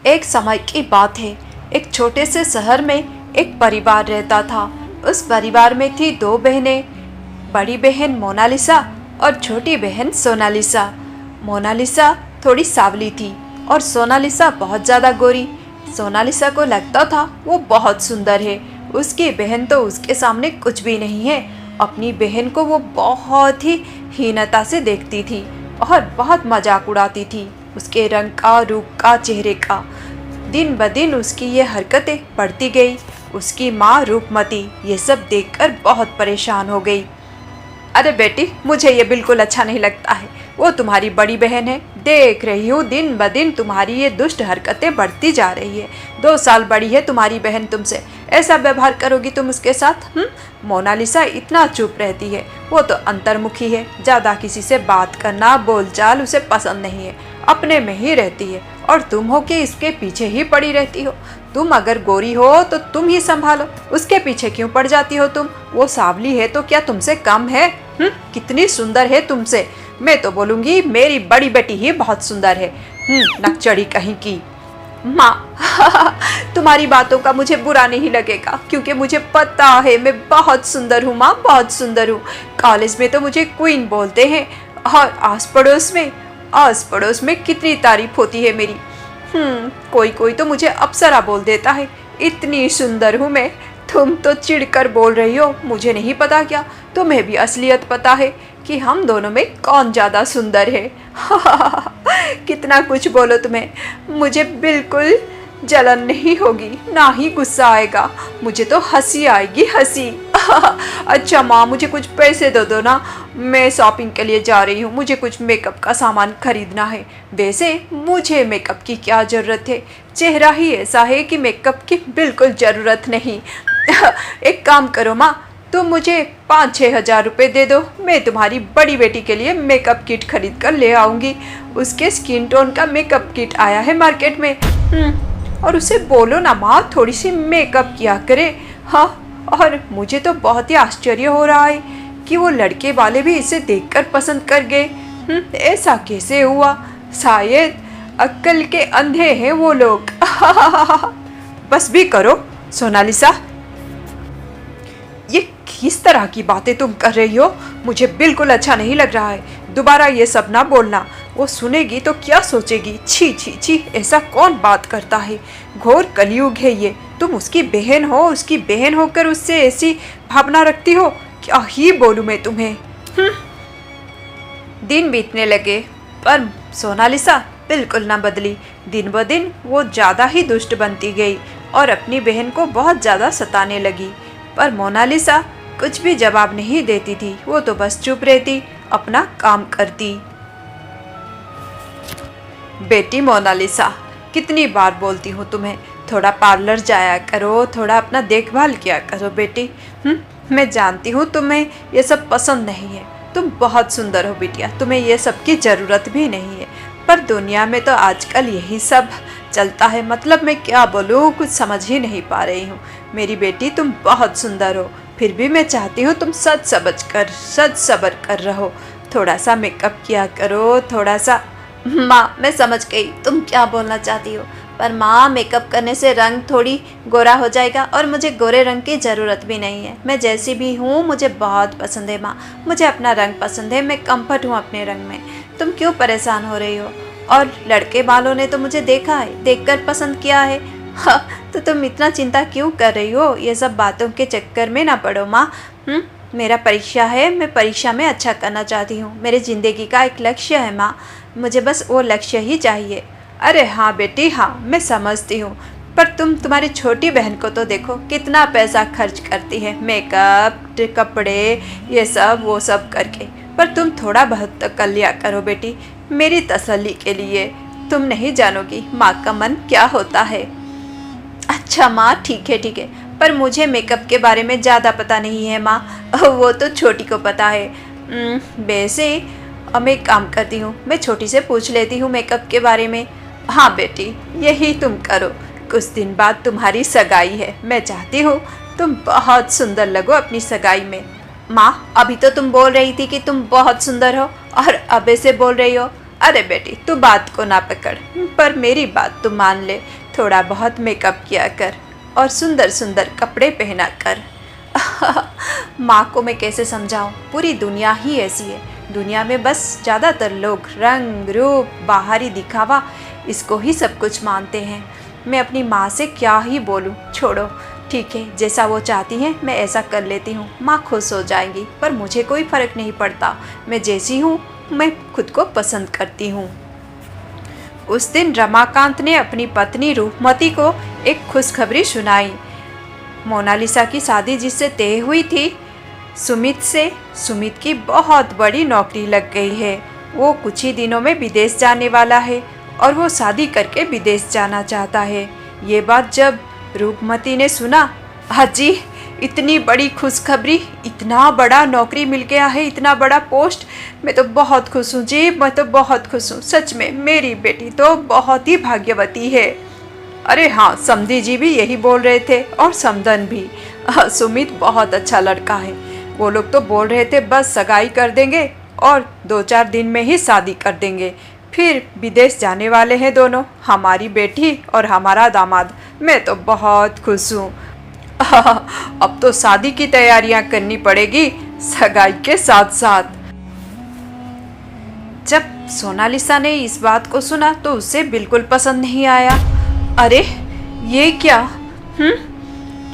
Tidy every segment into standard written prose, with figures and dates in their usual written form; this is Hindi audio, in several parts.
एक समय की बात है। एक छोटे से शहर में एक परिवार रहता था। उस परिवार में थी दो बहनें, बड़ी बहन मोनालिसा और छोटी बहन सोनालिसा। मोनालिसा थोड़ी सांवली थी और सोनालिसा बहुत ज़्यादा गोरी। सोनालिसा को लगता था वो बहुत सुंदर है। उसकी बहन तो उसके सामने कुछ भी नहीं है। अपनी बहन को वो बहुत ही हीनता से देखती थी और बहुत मजाक उड़ाती थी उसके रंग का, रूप का, चेहरे का। दिन ब दिन उसकी ये हरकतें बढ़ती गई। उसकी माँ रूपमती ये सब देखकर बहुत परेशान हो गई। अरे बेटी, मुझे ये बिल्कुल अच्छा नहीं लगता है। वो तुम्हारी बड़ी बहन है, देख रही हूँ दिन ब दिन तुम्हारी ये दुष्ट हरकतें बढ़ती जा रही है। 2 साल बड़ी है तुम्हारी बहन तुमसे, ऐसा व्यवहार करोगी तुम उसके साथ? मोनालिसा इतना चुप रहती है। वो तो अंतर्मुखी है, ज़्यादा किसी से बात करना, बोलचाल उसे पसंद नहीं है, अपने में ही रहती है। और तुम हो कि इसके पीछे ही पड़ी रहती हो। तुम अगर गोरी हो तो तुम ही संभालो, उसके पीछे क्यों पड़ जाती हो तुम? वो सांवली है तो क्या तुमसे कम है? कितनी सुंदर है तुमसे। मैं तो बोलूँगी मेरी बड़ी बेटी ही बहुत सुंदर है। नकचड़ी कहीं की। माँ, तुम्हारी बातों का मुझे बुरा नहीं लगेगा, क्योंकि मुझे पता है मैं बहुत सुंदर हूँ माँ, बहुत सुंदर हूँ। कॉलेज में तो मुझे क्वीन बोलते हैं और आस पड़ोस में कितनी तारीफ होती है मेरी। कोई कोई तो मुझे अप्सरा बोल देता है, इतनी सुंदर हूँ मैं। तुम तो चिढ़कर बोल रही हो, मुझे नहीं पता क्या? तुम्हें भी असलियत पता है कि हम दोनों में कौन ज़्यादा सुंदर है। कितना कुछ बोलो तुम्हें, मुझे बिल्कुल जलन नहीं होगी, ना ही गुस्सा आएगा। मुझे तो हंसी आएगी, हंसी। अच्छा माँ, मुझे कुछ पैसे दे दो ना, मैं शॉपिंग के लिए जा रही हूँ। मुझे कुछ मेकअप का सामान खरीदना है। वैसे मुझे मेकअप की क्या ज़रूरत है, चेहरा ही ऐसा है कि मेकअप की बिल्कुल ज़रूरत नहीं। एक काम करो माँ, तुम मुझे 5-6 हज़ार रुपये दे दो, मैं तुम्हारी बड़ी बेटी के लिए मेकअप किट खरीद कर ले आऊँगी। उसके स्किन टोन का मेकअप किट आया है मार्केट में। और उसे बोलो ना माँ, थोड़ी सी मेकअप किया करे। हाँ, और मुझे तो बहुत ही आश्चर्य हो रहा है कि वो लड़के वाले भी इसे देखकर पसंद कर गए। ऐसा कैसे हुआ? शायद अक्ल के अंधे हैं वो लोग। बस भी करो सोनालिसा, ये किस तरह की बातें तुम कर रही हो? मुझे बिल्कुल अच्छा नहीं लग रहा है। दोबारा ये सब ना बोलना, वो सुनेगी तो क्या सोचेगी? छी छी छी, ऐसा कौन बात करता है? घोर कलयुग है ये। तुम उसकी बहन हो, उसकी बहन होकर उससे ऐसी भावना रखती हो? क्या ही बोलूँ मैं तुम्हें। दिन बीतने लगे पर सोनालिसा बिल्कुल ना बदली। दिन ब दिन वो ज़्यादा ही दुष्ट बनती गई और अपनी बहन को बहुत ज़्यादा सताने लगी। पर मोनालिसा कुछ भी जवाब नहीं देती थी। वो तो बस चुप रहती, अपना काम करती। बेटी मोनालिसा, कितनी बार बोलती हूँ तुम्हें, थोड़ा पार्लर जाया करो, थोड़ा अपना देखभाल किया करो बेटी। मैं जानती हूँ तुम्हें ये सब पसंद नहीं है। तुम बहुत सुंदर हो बिटिया, तुम्हें ये सब की ज़रूरत भी नहीं है। पर दुनिया में तो आजकल यही सब चलता है। मतलब मैं क्या बोलूँ, कुछ समझ ही नहीं पा रही हूँ। मेरी बेटी, तुम बहुत सुंदर हो, फिर भी मैं चाहती हूँ तुम सच सब्र कर रहो। थोड़ा सा मेकअप किया करो, थोड़ा सा। माँ, मैं समझ गई तुम क्या बोलना चाहती हो, पर माँ, मेकअप करने से रंग थोड़ी गोरा हो जाएगा और मुझे गोरे रंग की ज़रूरत भी नहीं है। मैं जैसी भी हूँ मुझे बहुत पसंद है माँ, मुझे अपना रंग पसंद है, मैं कंफर्ट हूँ अपने रंग में। तुम क्यों परेशान हो रही हो? और लड़के वालों ने तो मुझे देखा है, देखकर पसंद किया है। हाँ, तो तुम इतना चिंता क्यों कर रही हो? ये सब बातों के चक्कर में ना पड़ो माँ। मेरा परीक्षा है, मैं परीक्षा में अच्छा करना चाहती हूँ। मेरे ज़िंदगी का एक लक्ष्य है माँ, मुझे बस वो लक्ष्य ही चाहिए। अरे हाँ बेटी, हाँ मैं समझती हूँ, पर तुम्हारी छोटी बहन को तो देखो, कितना पैसा खर्च करती है मेकअप, कपड़े, ये सब वो सब करके। पर तुम थोड़ा बहुत तो कर लिया करो बेटी, मेरी तसल्ली के लिए। तुम नहीं जानोगी माँ का मन क्या होता है। अच्छा माँ, ठीक है, पर मुझे मेकअप के बारे में ज़्यादा पता नहीं है माँ, वो तो छोटी को पता है। वैसे मैं एक काम करती हूँ, मैं छोटी से पूछ लेती हूँ मेकअप के बारे में। हाँ बेटी, यही तुम करो। कुछ दिन बाद तुम्हारी सगाई है, मैं चाहती हूँ तुम बहुत सुंदर लगो अपनी सगाई में। माँ, अभी तो तुम बोल रही थी कि तुम बहुत सुंदर हो और अब ऐसे बोल रही हो। अरे बेटी तू बात को ना पकड़, पर मेरी बात तू मान ले। थोड़ा बहुत मेकअप किया कर और सुंदर सुंदर कपड़े पहना कर। माँ को मैं कैसे समझाऊँ, पूरी दुनिया ही ऐसी है। दुनिया में बस ज़्यादातर लोग रंग रूप बाहरी दिखावा इसको ही सब कुछ मानते हैं। मैं अपनी माँ से क्या ही बोलूँ, छोड़ो। ठीक है, जैसा वो चाहती हैं मैं ऐसा कर लेती हूँ। माँ खुश हो जाएंगी, पर मुझे कोई फ़र्क नहीं पड़ता। मैं जैसी हूँ मैं खुद को पसंद करती हूँ। उस दिन रमाकांत ने अपनी पत्नी रूपमती को एक खुशखबरी सुनाई। मोनालिसा की शादी जिससे तय हुई थी सुमित से, सुमित की बहुत बड़ी नौकरी लग गई है। वो कुछ ही दिनों में विदेश जाने वाला है और वो शादी करके विदेश जाना चाहता है। ये बात जब रूपमती ने सुना, हाजी इतनी बड़ी खुशखबरी, इतना बड़ा नौकरी मिल गया है, इतना बड़ा पोस्ट, मैं तो बहुत खुश हूँ जी, मैं तो बहुत खुश हूँ। सच में मेरी बेटी तो बहुत ही भाग्यवती है। अरे हाँ, समधी जी भी यही बोल रहे थे और समधन भी। सुमित बहुत अच्छा लड़का है। वो लोग तो बोल रहे थे बस सगाई कर देंगे और 2-4 दिन में ही शादी कर देंगे, फिर विदेश जाने वाले हैं दोनों, हमारी बेटी और हमारा दामाद। मैं तो बहुत खुश हूँ। अब तो शादी की तैयारियां करनी पड़ेगी सगाई के साथ साथ। जब सोनालिसा ने इस बात को सुना तो उसे बिल्कुल पसंद नहीं आया। अरे ये क्या,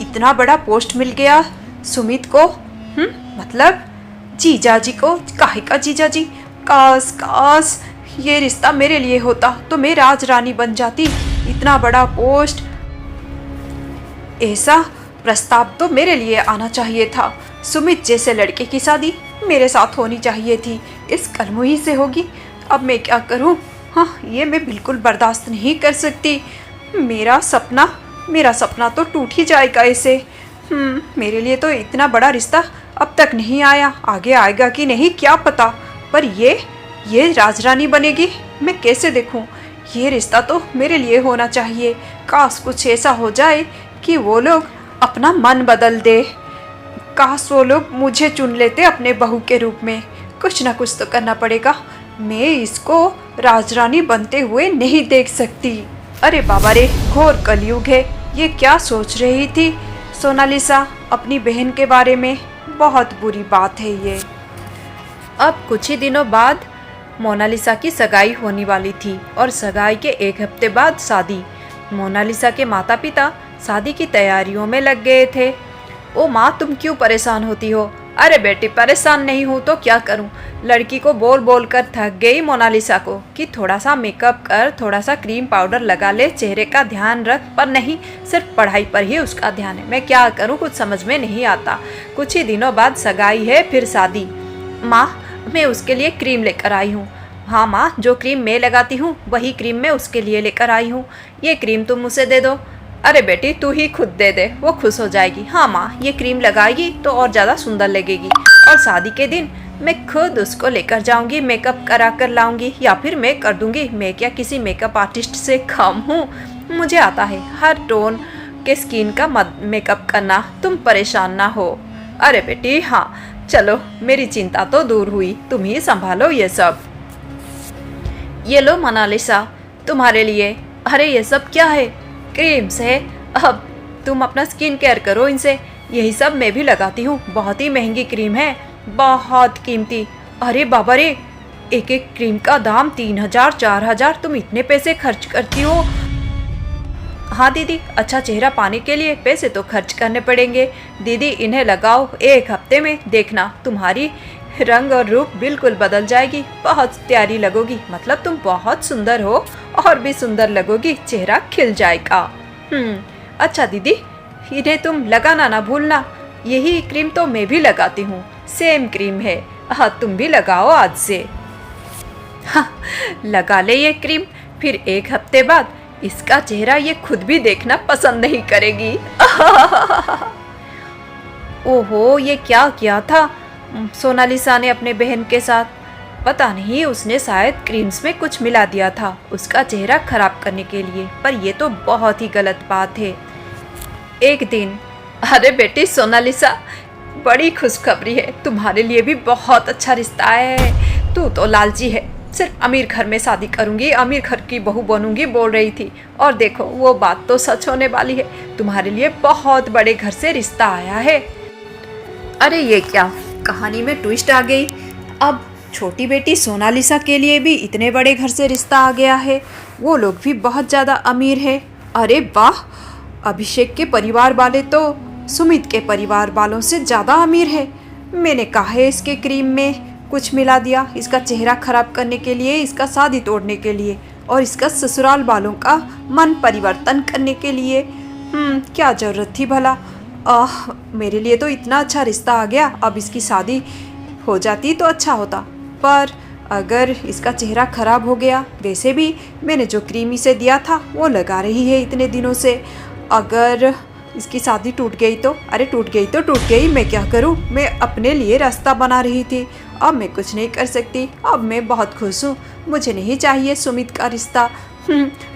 इतना बड़ा पोस्ट मिल गया सुमित को, मतलब जीजाजी को। काहे का जीजाजी, काश काश ये रिश्ता मेरे लिए होता तो मैं राजरानी बन जाती। इतना बड़ा पोस्ट, ऐसा प्रस्ताव तो मेरे लिए आना चाहिए था। सुमित जैसे लड़के की शादी मेरे साथ होनी चाहिए थी, इस कर्मुही से होगी। अब मैं क्या करूं? हाँ, ये मैं बिल्कुल बर्दाश्त नहीं कर सकती। मेरा सपना तो टूट ही जाएगा ऐसे। मेरे लिए तो इतना बड़ा रिश्ता अब तक नहीं आया, आगे आएगा कि नहीं क्या पता। पर ये राजरानी बनेगी, मैं कैसे देखूं? ये रिश्ता तो मेरे लिए होना चाहिए। काश कुछ ऐसा हो जाए कि वो लोग अपना मन बदल दे। काश वो लोग मुझे चुन लेते अपने बहू के रूप में। कुछ ना कुछ तो करना पड़ेगा, मैं इसको राजरानी बनते हुए नहीं देख सकती। अरे बाबा रे, घोर कलयुग है। ये क्या सोच रही थी सोनालिसा अपनी बहन के बारे में? बहुत बुरी बात है ये। अब कुछ ही दिनों बाद मोनालिसा की सगाई होने वाली थी और सगाई के 1 हफ्ते बाद शादी। मोनालिसा के माता पिता शादी की तैयारियों में लग गए थे। ओ माँ, तुम क्यों परेशान होती हो? अरे बेटी, परेशान नहीं हूँ तो क्या करूँ? लड़की को बोल बोल कर थक गई मोनालिसा को कि थोड़ा सा मेकअप कर, थोड़ा सा क्रीम पाउडर लगा ले, चेहरे का ध्यान रख। पर नहीं, सिर्फ पढ़ाई पर ही उसका ध्यान है। मैं क्या करूँ, कुछ समझ में नहीं आता। कुछ ही दिनों बाद सगाई है, फिर शादी। माँ, मैं उसके लिए क्रीम लेकर आई हूँ। हाँ माँ, जो क्रीम मैं लगाती हूँ वही क्रीम मैं उसके लिए लेकर आई हूँ। ये क्रीम तुम उसे दे दो। अरे बेटी, तू ही खुद दे दे, वो खुश हो जाएगी। हाँ माँ, ये क्रीम लगाएगी तो और ज़्यादा सुंदर लगेगी। और शादी के दिन मैं खुद उसको लेकर जाऊंगी, मेकअप करा कर लाऊंगी, या फिर मैं कर दूंगी। मैं क्या किसी मेकअप आर्टिस्ट से कम हूँ? मुझे आता है हर टोन के स्किन का मेकअप करना, तुम परेशान ना हो। अरे बेटी हाँ, चलो मेरी चिंता तो दूर हुई, तुम ही संभालो ये सब। ये लो मोनालिसा, तुम्हारे लिए। अरे ये सब क्या है? क्रीम्स है। अब तुम अपना स्किन केयर करो इनसे। यही सब मैं भी लगाती हूँ। बहुत ही महंगी क्रीम है, बहुत कीमती। अरे बाबा रे, एक एक क्रीम का दाम 3000-4000। तुम इतने पैसे खर्च करती हो? हाँ दीदी, अच्छा चेहरा पाने के लिए पैसे तो खर्च करने पड़ेंगे। दीदी इन्हें लगाओ, 1 हफ्ते में देखना तुम्हारी रंग और रूप बिल्कुल बदल जाएगी। बहुत प्यारी लगोगी, मतलब तुम बहुत सुंदर हो, और भी सुंदर लगोगी, चेहरा खिल जाएगा। अच्छा दीदी, इन्हें तुम लगाना ना भूलना। यही क्रीम तो मैं भी लगाती हूँ, सेम क्रीम है। हाँ, तुम भी लगाओ आज से। हाँ, लगा ले ये क्रीम, फिर 1 हफ्ते बाद इसका चेहरा ये खुद भी देखना पसंद नहीं करेगी। ओहो, ये क्या किया था सोनालिसा ने अपने बहन के साथ? पता नहीं, उसने शायद क्रीम्स में कुछ मिला दिया था उसका चेहरा खराब करने के लिए। पर ये तो बहुत ही गलत बात है। एक दिन, अरे बेटी सोनालिसा, बड़ी खुशखबरी है, तुम्हारे लिए भी बहुत अच्छा रिश्ता है। तू तो लालची है, सिर्फ अमीर घर में शादी करूँगी, अमीर घर की बहू बनूंगी बोल रही थी, और देखो वो बात तो सच होने वाली है। तुम्हारे लिए बहुत बड़े घर से रिश्ता आया है। अरे ये क्या, कहानी में ट्विस्ट आ गई। अब छोटी बेटी सोनालिसा के लिए भी इतने बड़े घर से रिश्ता आ गया है। वो लोग भी बहुत ज़्यादा अमीर है। अरे वाह, अभिषेक के परिवार वाले तो सुमित के परिवार वालों से ज़्यादा अमीर है। मैंने कहा है इसके क्रीम में कुछ मिला दिया, इसका चेहरा खराब करने के लिए, इसका शादी तोड़ने के लिए, और इसका ससुराल वालों का मन परिवर्तन करने के लिए। क्या ज़रूरत थी भला। मेरे लिए तो इतना अच्छा रिश्ता आ गया। अब इसकी शादी हो जाती तो अच्छा होता, पर अगर इसका चेहरा खराब हो गया, वैसे भी मैंने जो क्रीम इसे दिया था वो लगा रही है इतने दिनों से। अगर इसकी शादी टूट गई तो, अरे टूट गई तो टूट गई, मैं क्या करूं। मैं अपने लिए रास्ता बना रही थी, अब मैं कुछ नहीं कर सकती। अब मैं बहुत खुश हूँ, मुझे नहीं चाहिए सुमित का रिश्ता।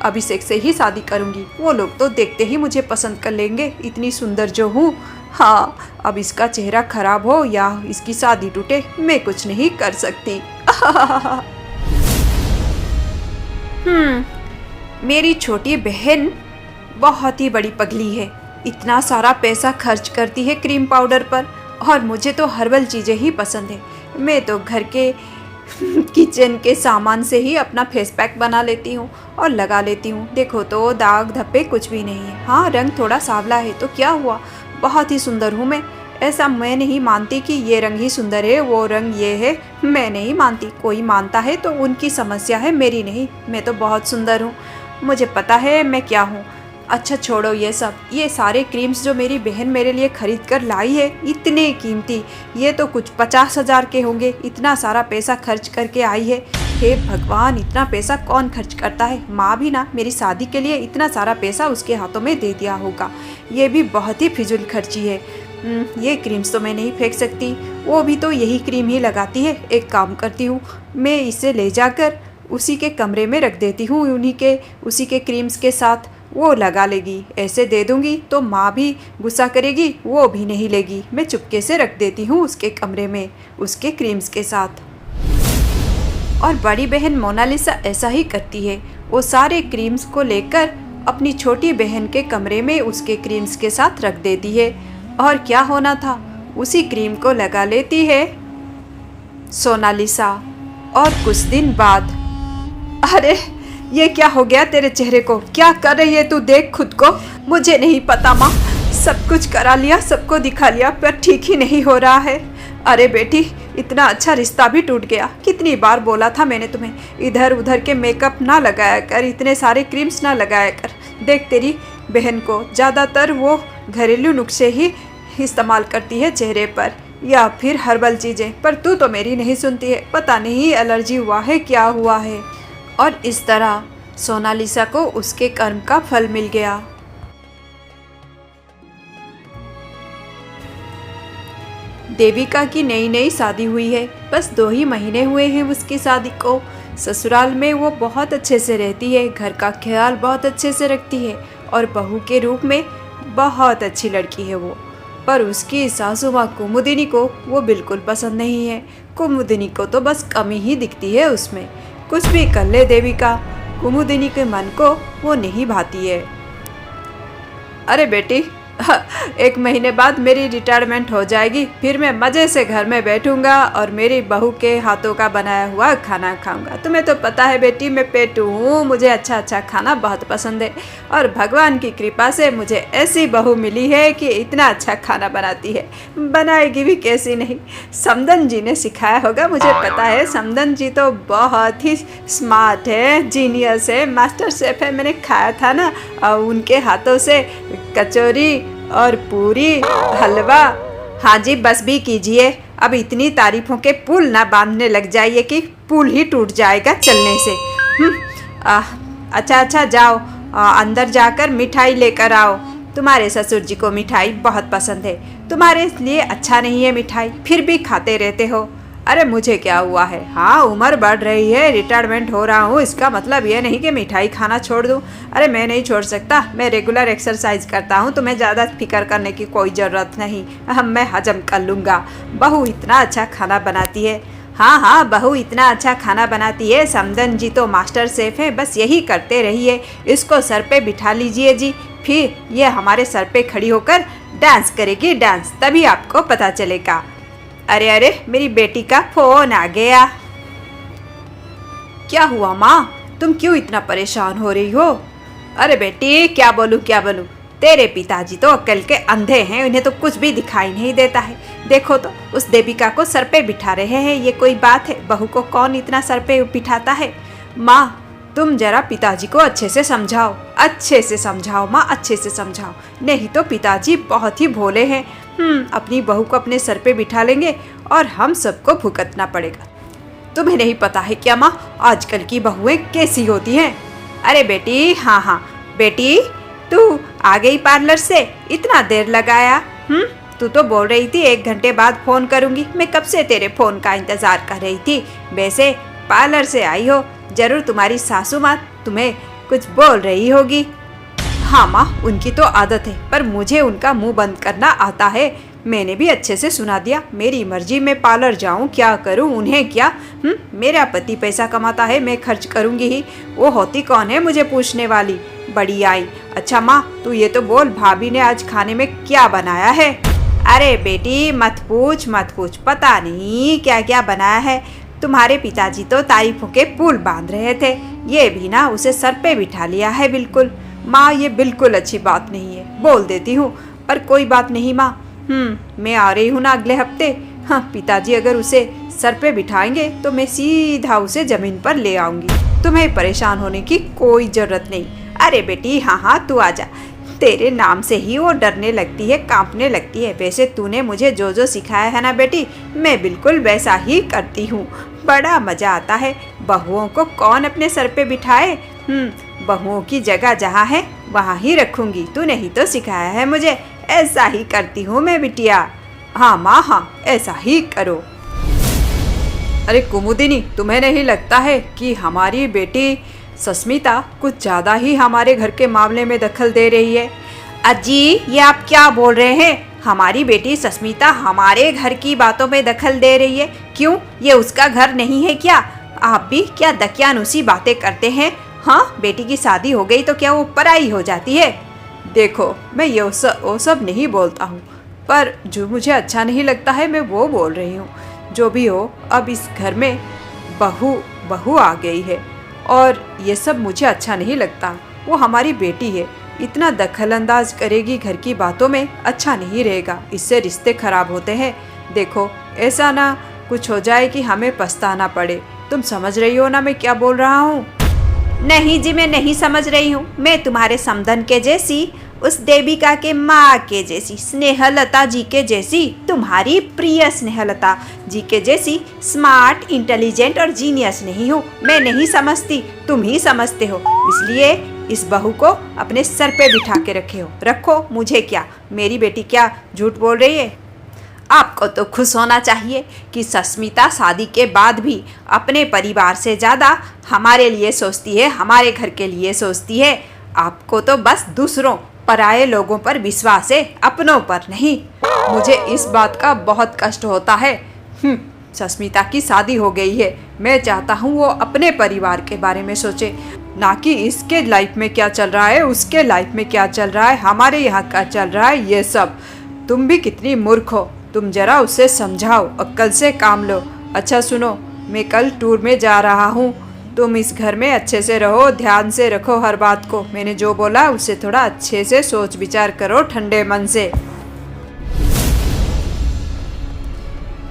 अभिषेक से ही शादी करूँगी। वो लोग तो देखते ही मुझे पसंद कर लेंगे, इतनी सुंदर जो हूँ। हाँ, अब इसका चेहरा खराब हो या इसकी शादी टूटे, मैं कुछ नहीं कर सकती। मेरी छोटी बहन बहुत ही बड़ी पगली है। इतना सारा पैसा खर्च करती है क्रीम पाउडर पर, और मुझे तो हर्बल चीज़ें ही पसंद है। मैं तो घर के किचन के सामान से ही अपना फेस पैक बना लेती हूँ और लगा लेती हूँ। देखो तो दाग धब्बे कुछ भी नहीं है। हाँ, रंग थोड़ा सांवला है तो क्या हुआ, बहुत ही सुंदर हूँ मैं। ऐसा मैं नहीं मानती कि ये रंग ही सुंदर है, वो रंग ये है, मैं नहीं मानती। कोई मानता है तो उनकी समस्या है, मेरी नहीं। मैं तो बहुत सुंदर हूँ, मुझे पता है मैं क्या हूँ। अच्छा छोड़ो ये सब। ये सारे क्रीम्स जो मेरी बहन मेरे लिए ख़रीद कर लाई है, इतने कीमती, ये तो कुछ 50,000 के होंगे। इतना सारा पैसा खर्च करके आई है। हे भगवान, इतना पैसा कौन खर्च करता है। माँ भी ना मेरी शादी के लिए इतना सारा पैसा उसके हाथों में दे दिया होगा। ये भी बहुत ही फिजूल खर्ची है। ये क्रीम्स तो मैं नहीं फेंक सकती, वो भी तो यही क्रीम ही लगाती है। एक काम करती हूँ, मैं इसे ले जाकर उसी के कमरे में रख देती हूँ, उसी के क्रीम्स के साथ वो लगा लेगी। ऐसे दे दूँगी तो माँ भी गुस्सा करेगी, वो भी नहीं लेगी। मैं चुपके से रख देती हूँ उसके कमरे में उसके क्रीम्स के साथ। और बड़ी बहन मोनालिसा ऐसा ही करती है। वो सारे क्रीम्स को लेकर अपनी छोटी बहन के कमरे में उसके क्रीम्स के साथ रख देती है। और क्या होना था, उसी क्रीम को लगा लेती है सोनालिसा। और कुछ दिन बाद, अरे ये क्या हो गया तेरे चेहरे को, क्या कर रही है तू, देख खुद को। मुझे नहीं पता माँ, सब कुछ करा लिया, सबको दिखा लिया, पर ठीक ही नहीं हो रहा है। अरे बेटी, इतना अच्छा रिश्ता भी टूट गया। कितनी बार बोला था मैंने तुम्हें, इधर उधर के मेकअप ना लगाया कर, इतने सारे क्रीम्स ना लगाया कर। देख तेरी बहन को, ज़्यादातर वो घरेलू नुस्खे ही इस्तेमाल करती है चेहरे पर, या फिर हर्बल चीज़ें, पर तू तो मेरी नहीं सुनती है। पता नहीं एलर्जी हुआ है, क्या हुआ है। और इस तरह सोनालिसा को उसके कर्म का फल मिल गया। देविका की नई नई शादी हुई है, बस 2 ही महीने हुए हैं उसकी शादी को। ससुराल में वो बहुत अच्छे से रहती है, घर का ख्याल बहुत अच्छे से रखती है, और बहू के रूप में बहुत अच्छी लड़की है वो। पर उसकी सासू माँ कुमुदिनी को वो बिल्कुल पसंद नहीं है। कुमुदिनी को तो बस कमी ही दिखती है उसमें। कुछ भी कर ले देविका, कुमुदिनी के मन को वो नहीं भाती है। अरे बेटी, 1 महीने बाद मेरी रिटायरमेंट हो जाएगी, फिर मैं मज़े से घर में बैठूंगा और मेरी बहू के हाथों का बनाया हुआ खाना खाऊंगा। तुम्हें तो पता है बेटी, मैं पेटू हूँ, मुझे अच्छा अच्छा खाना बहुत पसंद है, और भगवान की कृपा से मुझे ऐसी बहू मिली है कि इतना अच्छा खाना बनाती है। बनाएगी भी कैसी नहीं, समदन जी ने सिखाया होगा, मुझे पता है। समदन जी तो बहुत ही स्मार्ट है, जीनियस है, मास्टर शेफ है। मैंने खाया था ना, और उनके हाथों से कचौरी और पूरी, हलवा। हाँ जी, बस भी कीजिए, अब इतनी तारीफों के पुल ना बांधने लग जाइए कि पुल ही टूट जाएगा चलने से। अच्छा जाओ, अंदर जाकर मिठाई लेकर आओ। तुम्हारे ससुर जी को मिठाई बहुत पसंद है। तुम्हारे लिए अच्छा नहीं है मिठाई, फिर भी खाते रहते हो। अरे मुझे क्या हुआ है, हाँ उम्र बढ़ रही है, रिटायरमेंट हो रहा हूँ, इसका मतलब ये नहीं कि मिठाई खाना छोड़ दूँ। अरे मैं नहीं छोड़ सकता, मैं रेगुलर एक्सरसाइज करता हूँ, तुम्हें ज़्यादा फिक्र करने की कोई ज़रूरत नहीं, मैं हजम कर लूँगा। बहू इतना अच्छा खाना बनाती है। हाँ हाँ, बहू इतना अच्छा खाना बनाती है, समदन जी तो मास्टर शेफ है, बस यही करते रहिए, इसको सर पे बिठा लीजिए जी, फिर ये हमारे सर पे खड़ी होकर डांस करेगी, डांस, तभी आपको पता चलेगा। अरे अरे, मेरी बेटी का फोन आ गया। क्या हुआ माँ, तुम क्यों इतना परेशान हो रही हो? अरे बेटी, क्या बोलूँ क्या बोलूँ, तेरे पिताजी तो अक्ल के अंधे हैं, उन्हें तो कुछ भी दिखाई नहीं देता है। देखो तो, उस देविका को सर पे बिठा रहे हैं, ये कोई बात है? बहू को कौन इतना सर पे बिठाता है? माँ, तुम जरा पिताजी को अच्छे से समझाओ, अच्छे से समझाओ माँ, अच्छे से समझाओ, नहीं तो पिताजी बहुत ही भोले हैं। अपनी बहू को अपने सर पे बिठा लेंगे और हम सबको भुगतना पड़ेगा। तुम्हें नहीं पता है क्या माँ, आजकल की बहुएं कैसी होती हैं? अरे बेटी, हाँ हाँ बेटी, तू आ गई पार्लर से, इतना देर लगाया? तू तो बोल रही थी 1 घंटे बाद फ़ोन करूँगी, मैं कब से तेरे फ़ोन का इंतज़ार कर रही थी। वैसे पार्लर से आई हो, ज़रूर तुम्हारी सासू माँ तुम्हें कुछ बोल रही होगी। हाँ माँ, उनकी तो आदत है, पर मुझे उनका मुंह बंद करना आता है। मैंने भी अच्छे से सुना दिया, मेरी मर्जी, मैं पार्लर जाऊँ, क्या करूँ, उन्हें क्या। मेरा पति पैसा कमाता है, मैं खर्च करूँगी ही, वो होती कौन है मुझे पूछने वाली। बड़ी आई। अच्छा माँ, तू ये तो बोल, भाभी ने आज खाने में क्या बनाया है? अरे बेटी, मत पूछ मत पूछ, पता नहीं क्या क्या बनाया है। तुम्हारे पिताजी तो तारीफों के पुल बांध रहे थे, ये भी ना उसे सर पे बिठा लिया है बिल्कुल। माँ, ये बिल्कुल अच्छी बात नहीं है, बोल देती हूँ, पर कोई बात नहीं माँ। मैं आ रही हूँ ना अगले हफ्ते। हाँ, पिताजी अगर उसे सर पे बिठाएंगे तो मैं सीधा उसे ज़मीन पर ले आऊँगी, तुम्हें परेशान होने की कोई ज़रूरत नहीं। अरे बेटी, हाँ हाँ, तू आजा, तेरे नाम से ही वो डरने लगती है, कांपने लगती है। वैसे तूने मुझे जो जो सिखाया है ना बेटी, मैं बिल्कुल वैसा ही करती हूँ, बड़ा मज़ा आता है। बहुओं को कौन अपने सर पे बिठाए? बहुओं की जगह जहाँ है वहाँ ही रखूँगी, तूने ही तो सिखाया है मुझे, ऐसा ही करती हूँ मैं बिटिया। हाँ माँ, हाँ, ऐसा ही करो। अरे कुमुदिनी, तुम्हें नहीं लगता है कि हमारी बेटी सस्मिता कुछ ज़्यादा ही हमारे घर के मामले में दखल दे रही है? अजी, ये आप क्या बोल रहे हैं? हमारी बेटी सस्मिता हमारे घर की बातों में दखल दे रही है? क्यों, ये उसका घर नहीं है क्या? आप भी क्या दकियानुसी बातें करते हैं? हाँ, बेटी की शादी हो गई तो क्या वो पराई हो जाती है? देखो, मैं ये वो सब नहीं बोलता हूँ, पर जो मुझे अच्छा नहीं लगता है मैं वो बोल रही हूँ। जो भी हो, अब इस घर में बहू आ गई है और ये सब मुझे अच्छा नहीं लगता। वो हमारी बेटी है, इतना दखल अंदाज करेगी घर की बातों में, अच्छा नहीं रहेगा, इससे रिश्ते खराब होते हैं। देखो, ऐसा ना कुछ हो जाए कि हमें पछताना पड़े। तुम समझ रही हो ना मैं क्या बोल रहा हूँ? नहीं जी, मैं नहीं समझ रही हूँ। मैं तुम्हारे समधन के जैसी, उस देविका के माँ के जैसी, स्नेहलता जी के जैसी, तुम्हारी प्रिय स्नेहलता जी के जैसी स्मार्ट, इंटेलिजेंट और जीनियस नहीं हूँ। मैं नहीं समझती, तुम ही समझते हो, इसलिए इस बहू को अपने सर पे बिठा के रखे हो। रखो, मुझे क्या, मेरी बेटी क्या झूठ बोल रही है? आपको तो खुश होना चाहिए कि सस्मिता शादी के बाद भी अपने परिवार से ज़्यादा हमारे लिए सोचती है, हमारे घर के लिए सोचती है। आपको तो बस दूसरों, पराये लोगों पर विश्वास है, अपनों पर नहीं। मुझे इस बात का बहुत कष्ट होता है। सस्मिता की शादी हो गई है, मैं चाहता हूँ वो अपने परिवार के बारे में सोचे, ना कि इसके लाइफ में क्या चल रहा है, उसके लाइफ में क्या चल रहा है, हमारे यहाँ क्या चल रहा है, ये सब। तुम भी कितनी मूर्ख हो, तुम जरा उसे समझाओ, अक्ल से काम लो। अच्छा सुनो, मैं कल टूर में जा रहा हूँ, तुम इस घर में अच्छे से रहो, ध्यान से रखो हर बात को। मैंने जो बोला उसे थोड़ा अच्छे से सोच विचार करो, ठंडे मन से।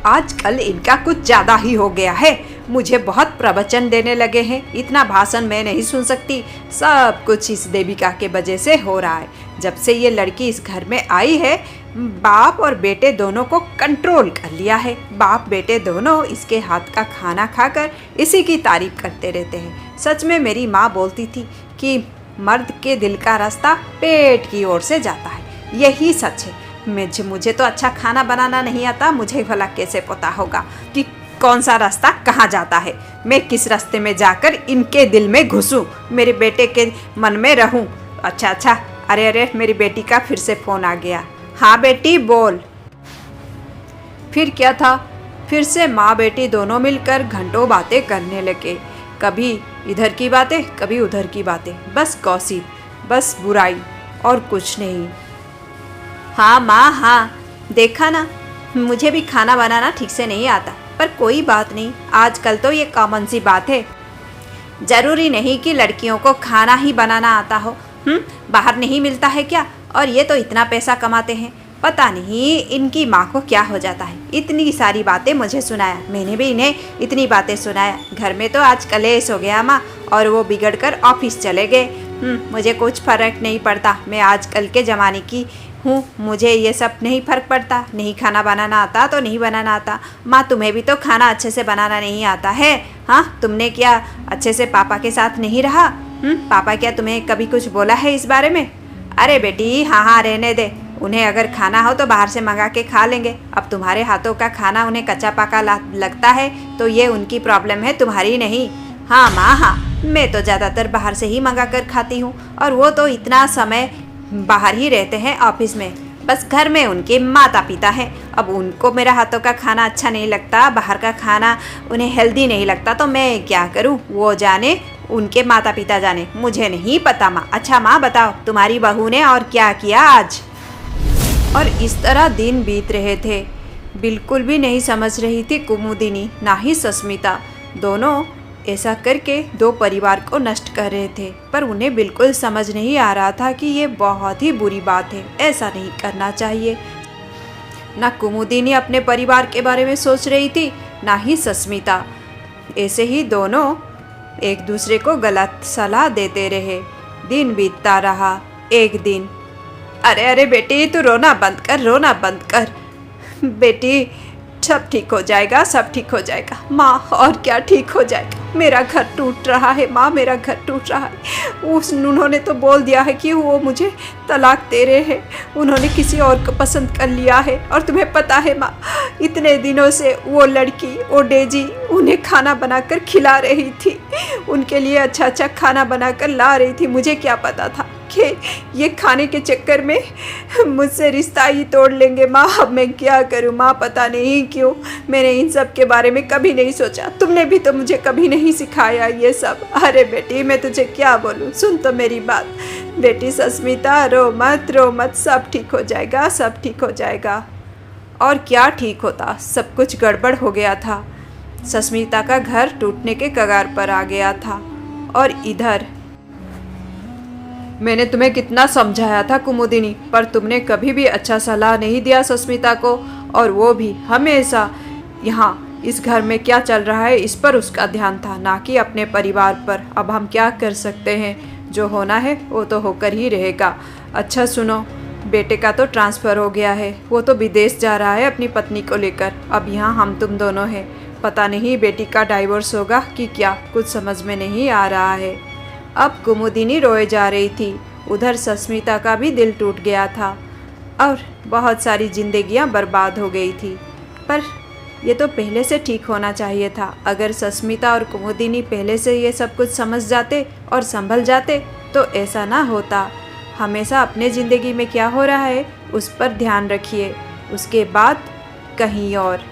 आजकल इनका कुछ ज़्यादा ही हो गया है, मुझे बहुत प्रवचन देने लगे हैं। इतना भाषण मैं नहीं सुन सकती, सब कुछ इस देविका के वजह से हो रहा है। जब से ये लड़की इस घर में आई है, बाप और बेटे दोनों को कंट्रोल कर लिया है। बाप बेटे दोनों इसके हाथ का खाना खाकर इसी की तारीफ करते रहते हैं। सच में मेरी माँ बोलती थी कि मर्द के दिल का रास्ता पेट की ओर से जाता है, यही सच है। मुझे तो अच्छा खाना बनाना नहीं आता, मुझे भला कैसे पता होगा कि कौन सा रास्ता कहाँ जाता है। मैं किस रास्ते में जाकर इनके दिल में घुसूं, मेरे बेटे के मन में रहूं। अच्छा, अरे अरे, मेरी बेटी का फिर से फ़ोन आ गया। हाँ बेटी, बोल। फिर क्या था? फिर से माँ बेटी दोनों मिलकर घंटों बातें करने लगे। कभी इधर की बातें, कभी उधर की बातें, बस गॉसिप, बस बुराई और कुछ नहीं। हाँ माँ हाँ, देखा ना, मुझे भी खाना बनाना ठीक से नहीं आता, पर कोई बात नहीं, आजकल तो ये कॉमन सी बात है। ज़रूरी नहीं कि लड़कियों को खाना ही बनाना आता हो। बाहर नहीं मिलता है क्या? और ये तो इतना पैसा कमाते हैं, पता नहीं इनकी माँ को क्या हो जाता है। इतनी सारी बातें मुझे सुनाया, मैंने भी इन्हें इतनी बातें सुनाया। घर में तो आज कलेश हो गया माँ, और वो बिगड़कर ऑफिस चले गए। मुझे कुछ फ़र्क नहीं पड़ता, मैं आजकल के ज़माने की हूँ, मुझे ये सब नहीं फ़र्क पड़ता। नहीं खाना बनाना आता तो नहीं बनाना आता। माँ तुम्हें भी तो खाना अच्छे से बनाना नहीं आता है। हाँ, तुमने क्या अच्छे से पापा के साथ नहीं रहा? पापा क्या तुम्हें कभी कुछ बोला है इस बारे में? अरे बेटी हाँ हाँ, रहने दे, उन्हें अगर खाना हो तो बाहर से मंगा के खा लेंगे। अब तुम्हारे हाथों का खाना उन्हें कच्चा पका लगता है तो ये उनकी प्रॉब्लम है, तुम्हारी नहीं। हाँ माँ हाँ, मैं तो ज़्यादातर बाहर से ही मंगा कर खाती हूँ, और वो तो इतना समय बाहर ही रहते हैं ऑफिस में। बस घर में उनके माता पिता हैं। अब उनको मेरा हाथों का खाना अच्छा नहीं लगता, बाहर का खाना उन्हें हेल्दी नहीं लगता, तो मैं क्या करूं? वो जाने, उनके माता पिता जाने, मुझे नहीं पता माँ। अच्छा माँ बताओ, तुम्हारी बहू ने और क्या किया आज? और इस तरह दिन बीत रहे थे। बिल्कुल भी नहीं समझ रही थी कुमुदिनी, ना ही सस्मिता। दोनों ऐसा करके दो परिवार को नष्ट कर रहे थे, पर उन्हें बिल्कुल समझ नहीं आ रहा था कि ये बहुत ही बुरी बात है, ऐसा नहीं करना चाहिए। ना कुमुदिनी अपने परिवार के बारे में सोच रही थी, ना ही सस्मिता। ऐसे ही दोनों एक दूसरे को गलत सलाह देते रहे। दिन बीतता रहा। एक दिन, अरे अरे बेटी, तू रोना बंद कर, रोना बंद कर बेटी, सब ठीक हो जाएगा, सब ठीक हो जाएगा माँ। और क्या ठीक हो जाएगा? मेरा घर टूट रहा है माँ, मेरा घर टूट रहा है। उन्होंने तो बोल दिया है कि वो मुझे तलाक दे रहे हैं, उन्होंने किसी और को पसंद कर लिया है। और तुम्हें पता है माँ, इतने दिनों से वो लड़की, वो डेजी, उन्हें खाना बनाकर खिला रही थी, उनके लिए अच्छा अच्छा खाना बनाकर ला रही थी। मुझे क्या पता था कि ये खाने के चक्कर में मुझसे रिश्ता ही तोड़ लेंगे माँ। अब मैं क्या करूँ माँ, पता नहीं क्यों मैंने इन सब के बारे में कभी नहीं सोचा। तुमने भी तो मुझे कभी नहीं सिखाया ये सब। अरे बेटी, मैं तुझे क्या बोलूँ, सुन तो मेरी बात। बेटी सस्मिता, रो मत, सब ठीक हो जाएगा, सब ठीक हो जाएगा। और क्या ठीक होता, सब कुछ गड़बड़ हो गया था। सस्मिता का घर टूटने के कगार पर आ गया था। और इधर मैंने तुम्हें कितना समझाया था कुमुदिनी, पर तुमने कभी भी अच्छा सलाह नहीं दिया सस्मिता को, और वो भी हमेशा यहाँ इस घर में क्या चल रहा है इस पर उसका ध्यान था, ना कि अपने परिवार पर। अब हम क्या कर सकते हैं, जो होना है वो तो होकर ही रहेगा। अच्छा सुनो, बेटे का तो ट्रांसफ़र हो गया है, वो तो विदेश जा रहा है अपनी पत्नी को लेकर। अब यहाँ हम तुम दोनों हैं, पता नहीं बेटी का डाइवोर्स होगा कि क्या, कुछ समझ में नहीं आ रहा है। अब कुमुदिनी रोए जा रही थी, उधर सस्मिता का भी दिल टूट गया था, और बहुत सारी जिंदगियां बर्बाद हो गई थी। पर ये तो पहले से ठीक होना चाहिए था। अगर सस्मिता और कुमुदिनी पहले से ये सब कुछ समझ जाते और संभल जाते तो ऐसा ना होता। हमेशा अपने ज़िंदगी में क्या हो रहा है उस पर ध्यान रखिए, उसके बाद कहीं और।